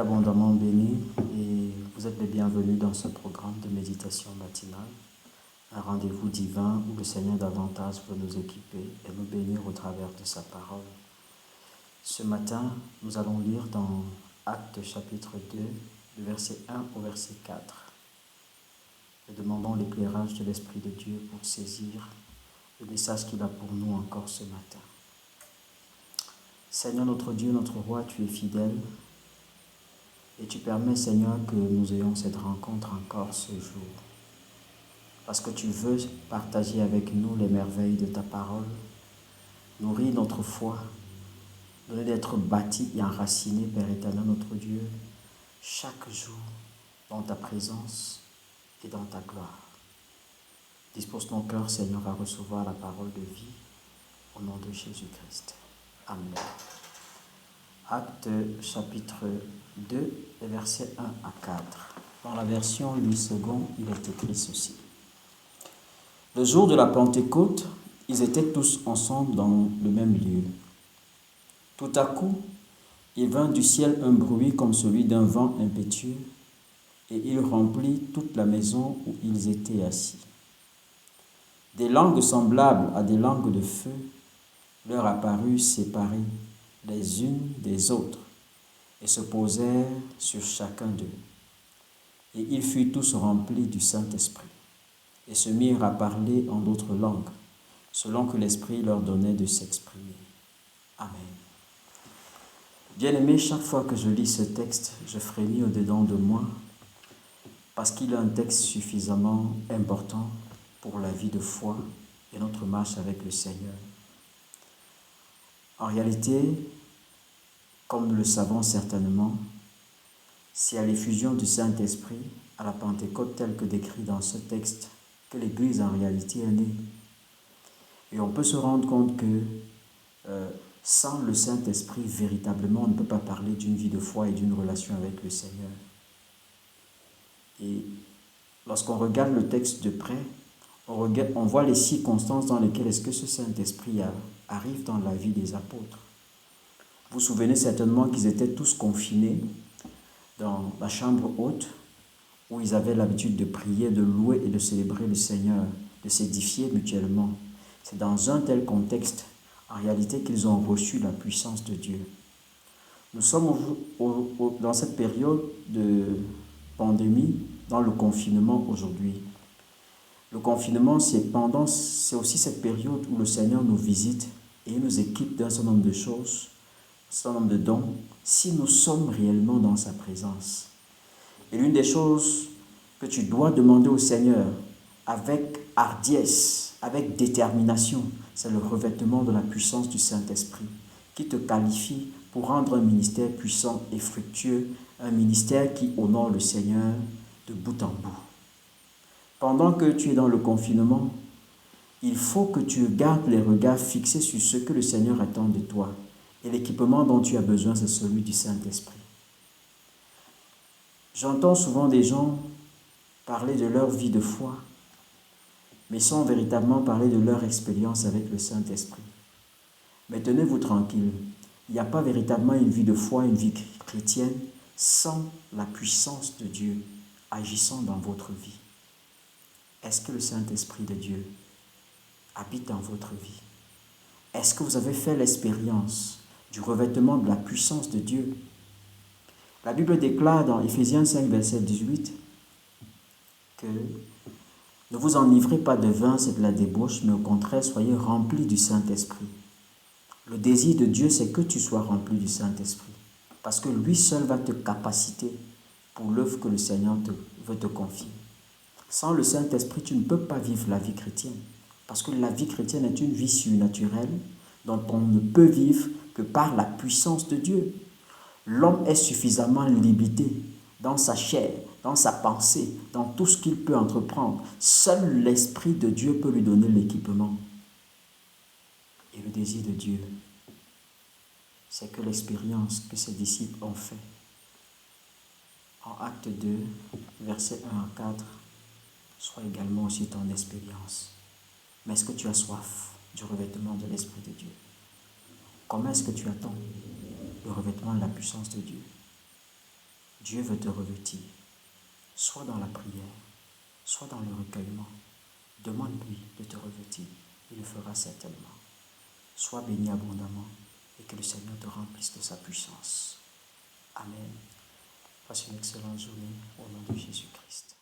abondamment bénis et vous êtes les bienvenus dans ce programme de méditation matinale, un rendez-vous divin où le Seigneur davantage veut nous équiper et nous bénir au travers de sa parole. Ce matin, nous allons lire dans Actes chapitre 2, du verset 1 au verset 4. Et demandons l'éclairage de l'Esprit de Dieu pour saisir le message qu'il a pour nous encore ce matin. Seigneur notre Dieu, notre Roi, tu es fidèle et tu permets, Seigneur, que nous ayons cette rencontre encore ce jour. Parce que tu veux partager avec nous les merveilles de ta parole, nourrir notre foi, donner d'être bâti et enraciné, Père éternel, notre Dieu, chaque jour dans ta présence et dans ta gloire. Dispose ton cœur, Seigneur, à recevoir la parole de vie au nom de Jésus-Christ. Amen. Actes chapitre 2, versets 1 à 4. Dans la version Louis II, il est écrit ceci. Le jour de la Pentecôte, ils étaient tous ensemble dans le même lieu. Tout à coup, il vint du ciel un bruit comme celui d'un vent impétueux, et il remplit toute la maison où ils étaient assis. Des langues semblables à des langues de feu leur apparurent séparées les unes des autres et se posèrent sur chacun d'eux. Et ils furent tous remplis du Saint-Esprit et se mirent à parler en d'autres langues, selon que l'Esprit leur donnait de s'exprimer. Amen. Bien-aimés, chaque fois que je lis ce texte, je frémis au-dedans de moi parce qu'il est un texte suffisamment important pour la vie de foi et notre marche avec le Seigneur. En réalité, comme nous le savons certainement, c'est à l'effusion du Saint-Esprit, à la Pentecôte telle que décrit dans ce texte, que l'Église en réalité est née. Et on peut se rendre compte que sans le Saint-Esprit, véritablement, on ne peut pas parler d'une vie de foi et d'une relation avec le Seigneur. Et lorsqu'on regarde le texte de près, on voit les circonstances dans lesquelles est-ce que ce Saint-Esprit arrive dans la vie des apôtres. Vous vous souvenez certainement qu'ils étaient tous confinés dans la chambre haute où ils avaient l'habitude de prier, de louer et de célébrer le Seigneur, de s'édifier mutuellement. C'est dans un tel contexte, en réalité, qu'ils ont reçu la puissance de Dieu. Nous sommes dans cette période de pandémie, dans le confinement aujourd'hui. Le confinement, c'est aussi cette période où le Seigneur nous visite et nous équipe d'un certain nombre de choses, un certain nombre de dons, si nous sommes réellement dans sa présence. Et l'une des choses que tu dois demander au Seigneur avec hardiesse, avec détermination, c'est le revêtement de la puissance du Saint-Esprit qui te qualifie pour rendre un ministère puissant et fructueux, un ministère qui honore le Seigneur de bout en bout. Pendant que tu es dans le confinement, il faut que tu gardes les regards fixés sur ce que le Seigneur attend de toi. Et l'équipement dont tu as besoin, c'est celui du Saint-Esprit. J'entends souvent des gens parler de leur vie de foi, mais sans véritablement parler de leur expérience avec le Saint-Esprit. Mais tenez-vous tranquille, il n'y a pas véritablement une vie de foi, une vie chrétienne, sans la puissance de Dieu agissant dans votre vie. Est-ce que le Saint-Esprit de Dieu habite dans votre vie? Est-ce que vous avez fait l'expérience du revêtement de la puissance de Dieu? La Bible déclare dans Éphésiens 5, verset 18 que ne vous enivrez pas de vin, c'est de la débauche, mais au contraire, soyez remplis du Saint-Esprit. Le désir de Dieu, c'est que tu sois rempli du Saint-Esprit, parce que lui seul va te capaciter pour l'œuvre que le Seigneur veut te confier. Sans le Saint-Esprit, tu ne peux pas vivre la vie chrétienne, parce que la vie chrétienne est une vie surnaturelle dont on ne peut vivre que par la puissance de Dieu. L'homme est suffisamment limité dans sa chair, dans sa pensée, dans tout ce qu'il peut entreprendre. Seul l'Esprit de Dieu peut lui donner l'équipement. Et le désir de Dieu, c'est que l'expérience que ses disciples ont fait en Acte 2, versets 1 à 4, soit également aussi ton expérience. Mais est-ce que tu as soif du revêtement de l'Esprit de Dieu? Comment est-ce que tu attends le revêtement de la puissance de Dieu? Dieu veut te revêtir, soit dans la prière, soit dans le recueillement. Demande-lui de te revêtir, il le fera certainement. Sois béni abondamment et que le Seigneur te remplisse de sa puissance. Amen. Passe une excellente journée au nom de Jésus-Christ.